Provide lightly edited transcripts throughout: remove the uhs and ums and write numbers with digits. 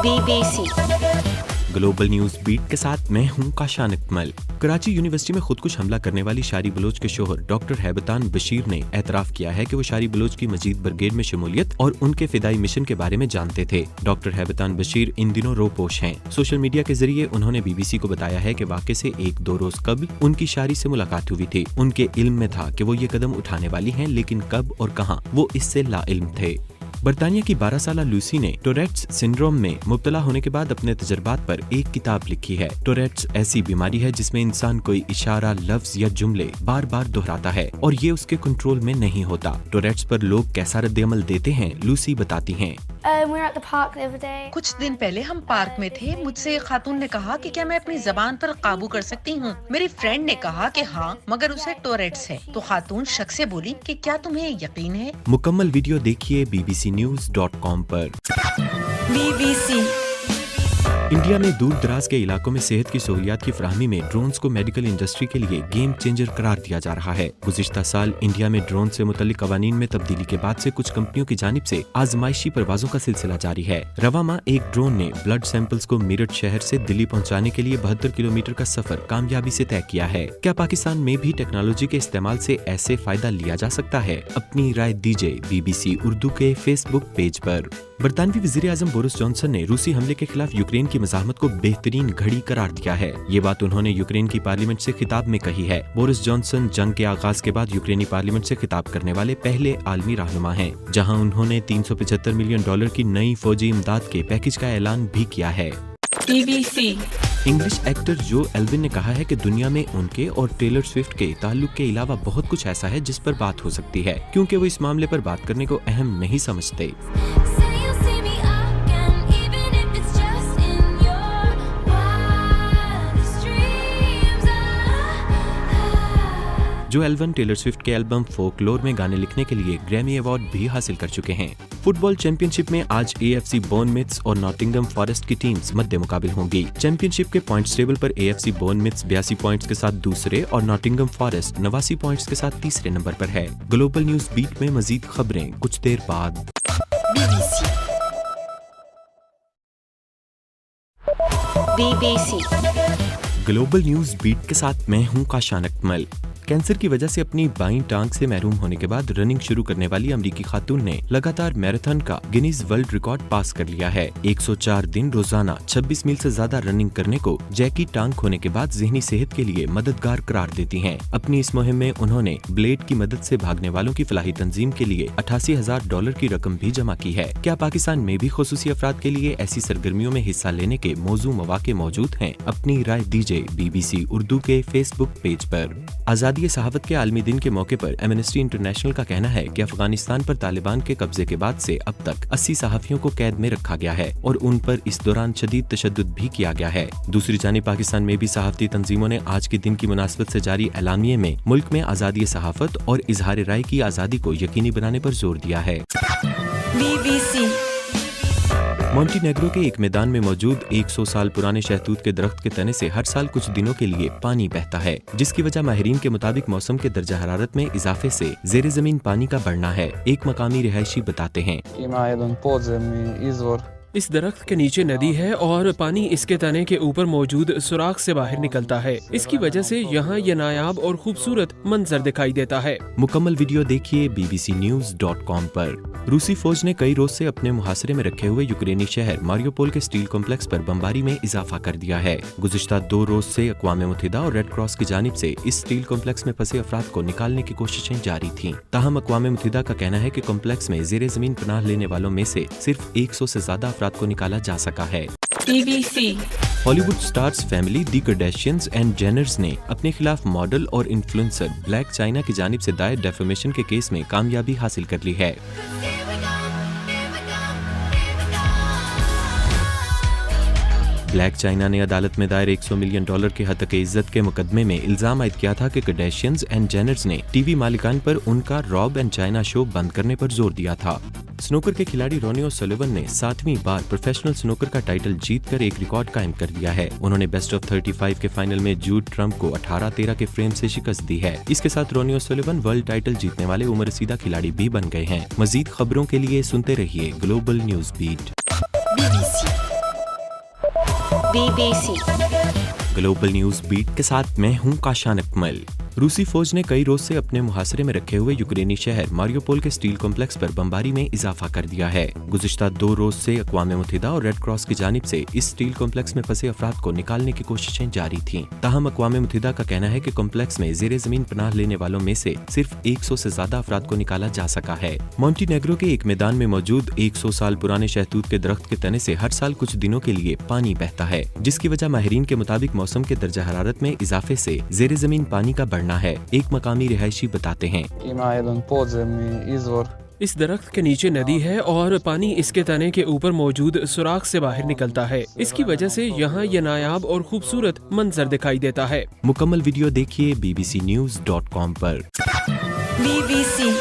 BBC global news beat के साथ मैं हूं काशान इकमल। कराची यूनिवर्सिटी में खुदकुश हमला करने वाली शारी बलोच के शोहर डॉक्टर हैबतान बशीर ने एतराफ किया है कि वो शारी बलोच की मजीद ब्रिगेड में शमूलियत और उनके फिदाई मिशन के बारे में जानते थे। डॉक्टर हैबतान बशीर इन दिनों रोपोश हैं। सोशल मीडिया के जरिए उन्होंने BBC को बताया है कि वाक़े से 1-2 रोज कबल उनकी शारी से मुलाकात हुई थी। उनके इल्म में था कि वो ये कदम उठाने वाली हैं, लेकिन कब और कहाँ वो इससे लाइल्म थे। बरतानिया की 12 साला लूसी ने टोरेट्स सिंड्रोम में मुब्तला होने के बाद अपने तजर्बात पर एक किताब लिखी है। टोरेट्स ऐसी बीमारी है जिसमें इंसान कोई इशारा, लफ्ज या जुमले बार बार दोहराता है और ये उसके कंट्रोल में नहीं होता। टोरेट्स पर लोग कैसा रद्द-ए-अमल देते हैं, लूसी बताती हैं। कुछ दिन पहले हम पार्क में थे। मुझसे एक खातून ने कहा कि क्या मैं अपनी जबान पर काबू कर सकती हूँ। मेरी फ्रेंड ने कहा कि हाँ, मगर उसे टोरेट्स है। तो खातून शक से बोली कि क्या तुम्हें यकीन है? मुकम्मल वीडियो देखिए bbcnews.com पर। BBC इंडिया में दूर दराज के इलाकों में सेहत की सहूलियात की फराहमी में ड्रोन्स को मेडिकल इंडस्ट्री के लिए गेम चेंजर करार दिया जा रहा है। गुज़िश्ता साल इंडिया में ड्रोन से मुतल्लिक कवानीन में तब्दीली के बाद से कुछ कंपनियों की जानिब से आजमाइशी परवाजों का सिलसिला जारी है। रवा माह एक ड्रोन ने ब्लड सैंपल्स को मेरठ शहर से दिल्ली पहुँचाने के लिए 72 किलोमीटर का सफर कामयाबी से तय किया है। क्या पाकिस्तान में भी टेक्नोलॉजी के इस्तेमाल से ऐसे फायदा लिया जा सकता है? अपनी राय दीजिए BBC उर्दू के फेसबुक पेज पर। बरतानवी वज़ीर आज़म बोरिस जॉनसन ने रूसी हमले के खिलाफ यूक्रेन की मज़ाहमत को बेहतरीन घड़ी करार दिया है। ये बात उन्होंने यूक्रेन की पार्लियामेंट से खिताब में कही है। बोरिस जॉनसन जंग के आगाज के बाद यूक्रेनी पार्लियामेंट से खिताब करने वाले पहले आलमी रहनुमा हैं, जहां उन्होंने $375 मिलियन की नई फौजी इमदाद के पैकेज का ऐलान भी किया है। BBC इंग्लिश एक्टर जो एल्विन ने कहा है कि दुनिया में उनके और टेलर स्विफ्ट के ताल्लुक के अलावा बहुत कुछ ऐसा है जिस पर बात हो सकती है, क्योंकि वो इस मामले पर बात करने को अहम नहीं समझते। जो एल्विन टेलर स्विफ्ट के एल्बम फोकलोर में गाने लिखने के लिए ग्रैमी अवार्ड भी हासिल कर चुके हैं। फुटबॉल चैंपियनशिप में आज AFC बोर्नमथ और नॉटिंघम फॉरेस्ट की टीम्स मद्दे मुकाबिल होंगी। चैंपियनशिप के पॉइंट्स टेबल पर AFC बोर्नमथ 82 पॉइंट्स के साथ दूसरे और नॉटिंघम फॉरेस्ट 89 पॉइंट्स के साथ तीसरे नंबर पर है। ग्लोबल न्यूज बीट में मजीद खबरें कुछ देर बाद। BBC ग्लोबल न्यूज बीट के साथ मैं हूं काशान इकमल। कैंसर की वजह से अपनी बाईं टांग से महरूम होने के बाद रनिंग शुरू करने वाली अमरीकी खातून ने लगातार मैराथन का गिनीज वर्ल्ड रिकॉर्ड पास कर लिया है। 104 दिन रोजाना 26 मील से ज्यादा रनिंग करने को जैकी टांग होने के बाद ज़हनी सेहत के लिए मददगार करार देती हैं। अपनी इस मुहिम में उन्होंने ब्लेड की मदद से भागने वालों की फलाही तंजीम के लिए $88,000 की रकम भी जमा की है। क्या पाकिस्तान में भी खुसूसी अफराद के लिए ऐसी सरगर्मियों में हिस्सा लेने के मौजू मौके मौजूद हैं? अपनी राय दीजिए BBC उर्दू के फेसबुक पेज पर। आजादी सहावत के आलमी दिन के मौके पर एमनेस्टी इंटरनेशनल का कहना है कि अफगानिस्तान पर तालिबान के कब्जे के बाद से अब तक 80 सहाफियों को कैद में रखा गया है और उन पर इस दौरान शदीद तशद्दुद भी किया गया है। दूसरी जानिब पाकिस्तान में भी सहाफती तंजीमों ने आज के दिन की मुनासबत से जारी एलामिये में मुल्क में आजादी सहाफत और इजहार राय की आजादी को यकीनी बनाने पर जोर दिया है। BBC मोंटीनेग्रो के एक मैदान में मौजूद 100 साल पुराने शहतूत के दरख्त के तने से हर साल कुछ दिनों के लिए पानी बहता है, जिसकी वजह माहिरीन के मुताबिक मौसम के दर्जा हरारत में इजाफे से ज़ेरे ज़मीन पानी का बढ़ना है। एक मकामी रिहायशी बताते हैं। इस दरख्त के नीचे नदी है और पानी इसके तने के ऊपर मौजूद सुराख से बाहर निकलता है। इसकी वजह से यहाँ ये नायाब और खूबसूरत मंजर दिखाई देता है। मुकम्मल वीडियो देखिए bbcnews.com पर। रूसी फौज ने कई रोज से अपने मुहासरे में रखे हुए यूक्रेनी शहर मारियोपोल के स्टील कॉम्प्लेक्स पर बमबारी में इजाफा कर दिया है। गुज़िश्ता 2 रोज से अक़वाम मुत्तहिदा और रेड क्रॉस की जानिब से इस स्टील कॉम्प्लेक्स में फंसे अफराद को निकालने की कोशिशें जारी थीं। ताहम अक़वाम मुत्तहिदा का कहना है कि कॉम्प्लेक्स में ज़ेरे ज़मीन पनाह लेने वालों में से सिर्फ 100 से ज्यादा अफराद को निकाला जा सका है। BBC Hollywood stars family the Kardashians and Jenners ने अपने खिलाफ मॉडल और इन्फ्लुएंसर ब्लैक चाइना की जानिब से दायर डेफेमेशन के केस में कामयाबी हासिल कर ली है। ब्लैक चाइना ने अदालत में दायर $100 मिलियन के हतक इज्जत के मुकदमे में इल्जाम आयद किया था कि कार्दाशियंस एंड जेनर्स ने टीवी मालिकान पर उनका रॉब एंड चाइना शो बंद करने पर जोर दिया था। स्नूकर के खिलाड़ी रोनी ओसुलिवन ने 7वीं बार प्रोफेशनल स्नूकर का टाइटल जीतकर एक रिकॉर्ड कायम कर दिया है। उन्होंने बेस्ट ऑफ 35 के फाइनल में जूड ट्रम्प को 18-13 के फ्रेम से शिकस्त दी है। इसके साथ रोनी ओसुलिवन वर्ल्ड टाइटल जीतने वाले उम्र रसीदा खिलाड़ी भी बन गए हैं। मजीद खबरों के लिए सुनते रहिए global news beat. BBC global news beat के साथ मैं हूं काशान अकमल। रूसी फौज ने कई रोज से अपने मुहासरे में रखे हुए यूक्रेनी शहर मारियोपोल के स्टील कॉम्प्लेक्स पर बमबारी में इजाफा कर दिया है। गुज़िश्ता 2 रोज से अक़वाम मुत्तहिदा और रेड क्रॉस की जानिब से इस स्टील कॉम्प्लेक्स में फंसे अफराद को निकालने की कोशिशें जारी थीं। ताहम अक़वाम मुत्तहिदा का कहना है कि कॉम्प्लेक्स में ज़ेरे ज़मीन पनाह लेने वालों में से सिर्फ 100 से ज्यादा अफराद को निकाला जा सका है। मोंटीनेग्रो के एक मैदान में मौजूद 100 साल पुराने शहतूत के दरख्त के तने से हर साल कुछ दिनों के लिए पानी बहता है, जिसकी वजह माहिरीन के मुताबिक मौसम के दर्जा हरारत में इजाफे से ज़ेरे ज़मीन पानी का बढ़ना है। एक मकामी रिहायशी बताते हैं, इस दरख्त के नीचे नदी है और पानी इसके तने के ऊपर मौजूद सुराख से बाहर निकलता है। इसकी वजह से यहाँ ये नायाब और खूबसूरत मंजर दिखाई देता है। मुकम्मल वीडियो देखिए bbcnews.com पर। BBC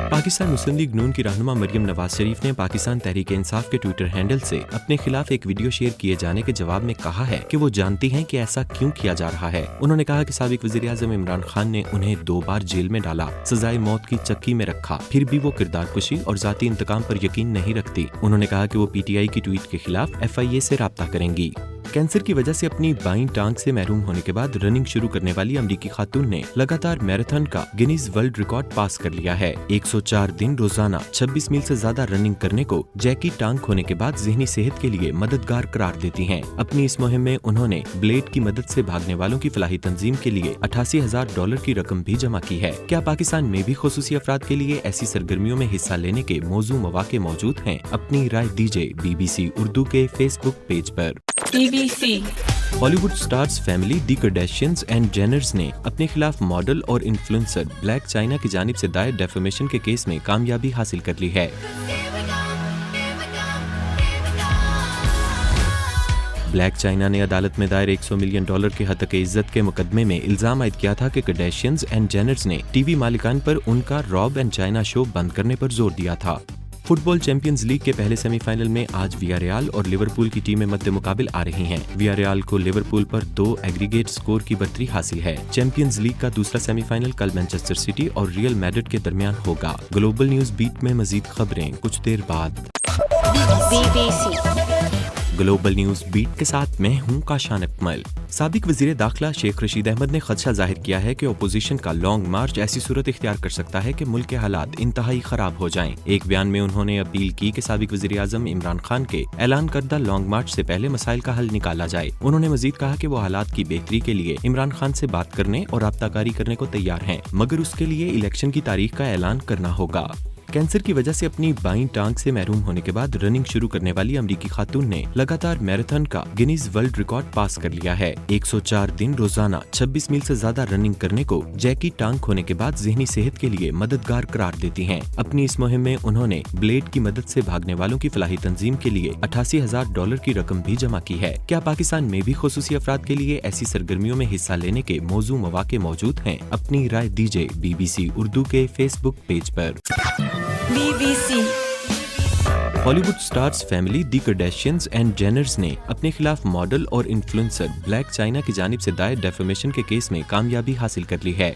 पाकिस्तान मुस्लिम लीग नून की रहनुमा मरियम नवाज शरीफ ने पाकिस्तान तहरीक इंसाफ के ट्विटर हैंडल से अपने खिलाफ एक वीडियो शेयर किए जाने के जवाब में कहा है कि वो जानती हैं कि ऐसा क्यों किया जा रहा है। उन्होंने कहा कि साबिक वज़ीर आज़म इमरान खान ने उन्हें 2 बार जेल में डाला, सजाए मौत की चक्की में रखा, फिर भी वो किरदार कुशी और जाती इंतकाम पर यकीन नहीं रखती। उन्होंने कहा कि वो PTI की ट्वीट के खिलाफ FIA से राब्ता करेंगी। कैंसर की वजह से अपनी बाईं टांग से महरूम होने के बाद रनिंग शुरू करने वाली अमरीकी खातून ने लगातार मैराथन का गिनीज वर्ल्ड रिकॉर्ड पास कर लिया है। 104 दिन रोजाना 26 मील से ज्यादा रनिंग करने को जैकी टांग होने के बाद ज़हनी सेहत के लिए मददगार करार देती हैं। अपनी इस मुहिम में उन्होंने ब्लेड की मदद से भागने वालों की फलाही तंजीम के लिए $88,000 की रकम भी जमा की है। क्या पाकिस्तान में भी खुसूसी अफराद के लिए ऐसी सरगर्मियों में हिस्सा लेने के मौजू मौके मौजूद हैं? अपनी राय दीजिए BBC उर्दू के फेसबुक पेज पर। BBC Hollywood stars family the Kardashians and Jenners ने अपने खिलाफ मॉडल और इन्फ्लुएंसर ब्लैक चाइना की जानिब से दायर डेफेमेशन के केस में कामयाबी हासिल कर ली है। ब्लैक चाइना ने अदालत में दायर $100 मिलियन के हतक इज्जत के मुकदमे में इल्जाम आयद किया था कि कार्डेशियंस एंड जेनर्स ने टीवी मालिकान पर उनका रॉब एंड चाइना शो बंद करने पर जोर दिया था। फुटबॉल चैंपियंस लीग के पहले सेमीफाइनल में आज वियारियल और लिवरपूल की टीमें मद्दे मुकाबिल आ रही हैं। वियारियल को लिवरपूल पर 2 एग्रीगेट स्कोर की बर्तरी हासिल है। चैंपियंस लीग का दूसरा सेमीफाइनल कल मैनचेस्टर सिटी और रियल मैड्रिड के दरमियान होगा। ग्लोबल न्यूज बीट में मजीद खबरें कुछ देर बाद। BBC ग्लोबल न्यूज बीट के साथ मैं हूं काशान अकमल। साबिक वजीर दाखिला शेख रशीद अहमद ने खदशा जाहिर किया है कि अपोजिशन का लॉन्ग मार्च ऐसी सूरत इख्तियार कर सकता है कि मुल्क के हालात इंतहाई खराब हो जाएं। एक बयान में उन्होंने अपील की कि साबिक वजीर आज़म इमरान खान के ऐलान करदा लॉन्ग मार्च से पहले मसाइल का हल निकाला जाए। उन्होंने मजीद कहा कि वो हालात की बेहतरी के लिए इमरान खान से बात करने और राब्ताकारी करने को तैयार हैं, मगर उसके लिए इलेक्शन की तारीख का ऐलान करना होगा। कैंसर की वजह से अपनी बाईं टांग से महरूम होने के बाद रनिंग शुरू करने वाली अमरीकी खातून ने लगातार मैराथन का गिनीज वर्ल्ड रिकॉर्ड पास कर लिया है। 104 दिन रोजाना 26 मील से ज्यादा रनिंग करने को जैकी टांग होने के बाद ज़हनी सेहत के लिए मददगार करार देती हैं। अपनी इस मुहिम में उन्होंने ब्लेड की मदद से भागने वालों की फलाही तंजीम के लिए $88,000 की रकम भी जमा की है। क्या पाकिस्तान में भी खुसूसी अफराद के लिए ऐसी सरगर्मियों में हिस्सा लेने के मौजू मौके मौजूद हैं? अपनी राय दीजिए BBC उर्दू के फेसबुक पेज पर। BBC Hollywood stars family the Kardashians and Jenners ने अपने खिलाफ मॉडल और इन्फ्लुएंसर ब्लैक चाइना की जानिब से दायर डेफेमेशन के केस में कामयाबी हासिल कर ली है।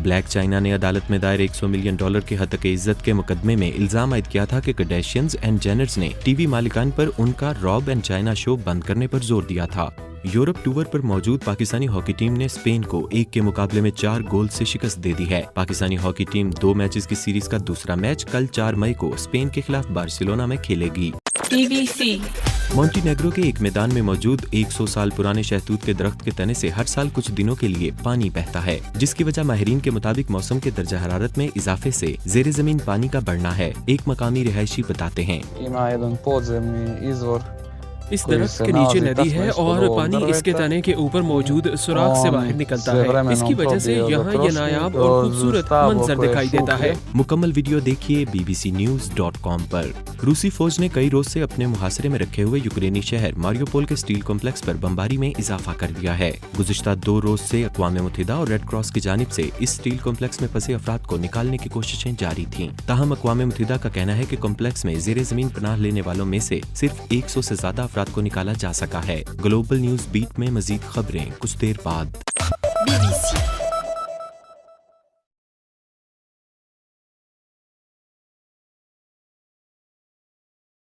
ब्लैक चाइना ने अदालत में दायर $100 मिलियन के हतक इज्जत के मुकदमे में इल्जाम आयद किया था कि कार्डेशियंस एंड जेनर्स ने टीवी मालिकान पर उनका रॉब एंड चाइना शो बंद करने पर जोर दिया था। यूरोप टूर पर मौजूद पाकिस्तानी हॉकी टीम ने स्पेन को 1 के मुकाबले में 4 गोल से शिकस्त दे दी है। पाकिस्तानी हॉकी टीम 2 मैचेस की सीरीज का दूसरा मैच कल 4 मई को स्पेन के खिलाफ बार्सिलोना में खेलेगी। BBC मोंटीनेग्रो के एक मैदान में मौजूद 100 साल पुराने शहतूत के दरख्त के तने से हर साल कुछ दिनों के लिए पानी बहता है, जिसकी वजह माहिरीन के मुताबिक मौसम के दर्जा हरारत में इजाफे से ज़ेरे ज़मीन पानी का बढ़ना है। एक मकामी रिहायशी बताते हैं, इस दरख्त के नीचे नदी है और पानी इसके तने के ऊपर मौजूद सुराख से बाहर निकलता है। इसकी वजह से यहाँ ये नायाब और खूबसूरत मंजर दिखाई देता है। मुकम्मल वीडियो देखिए bbcnews.com पर। रूसी फौज ने कई रोज से अपने मुहासरे में रखे हुए यूक्रेनी शहर मारियोपोल के स्टील कॉम्प्लेक्स पर बमबारी में इजाफा कर दिया है। गुज़िश्ता 2 रोज से अक़वाम मुत्तहिदा और रेड क्रॉस की जानिब से इस स्टील कॉम्प्लेक्स में फंसे अफराद को निकालने की कोशिशें जारी थीं। ताहम अक़वाम मुत्तहिदा का कहना है कि कॉम्प्लेक्स में ज़ेरे ज़मीन पनाह लेने वालों में से सिर्फ 100 से ज्यादा अफराद को निकाला जा सका है। ग्लोबल न्यूज बीट में मजीद खबरें कुछ देर बाद। BBC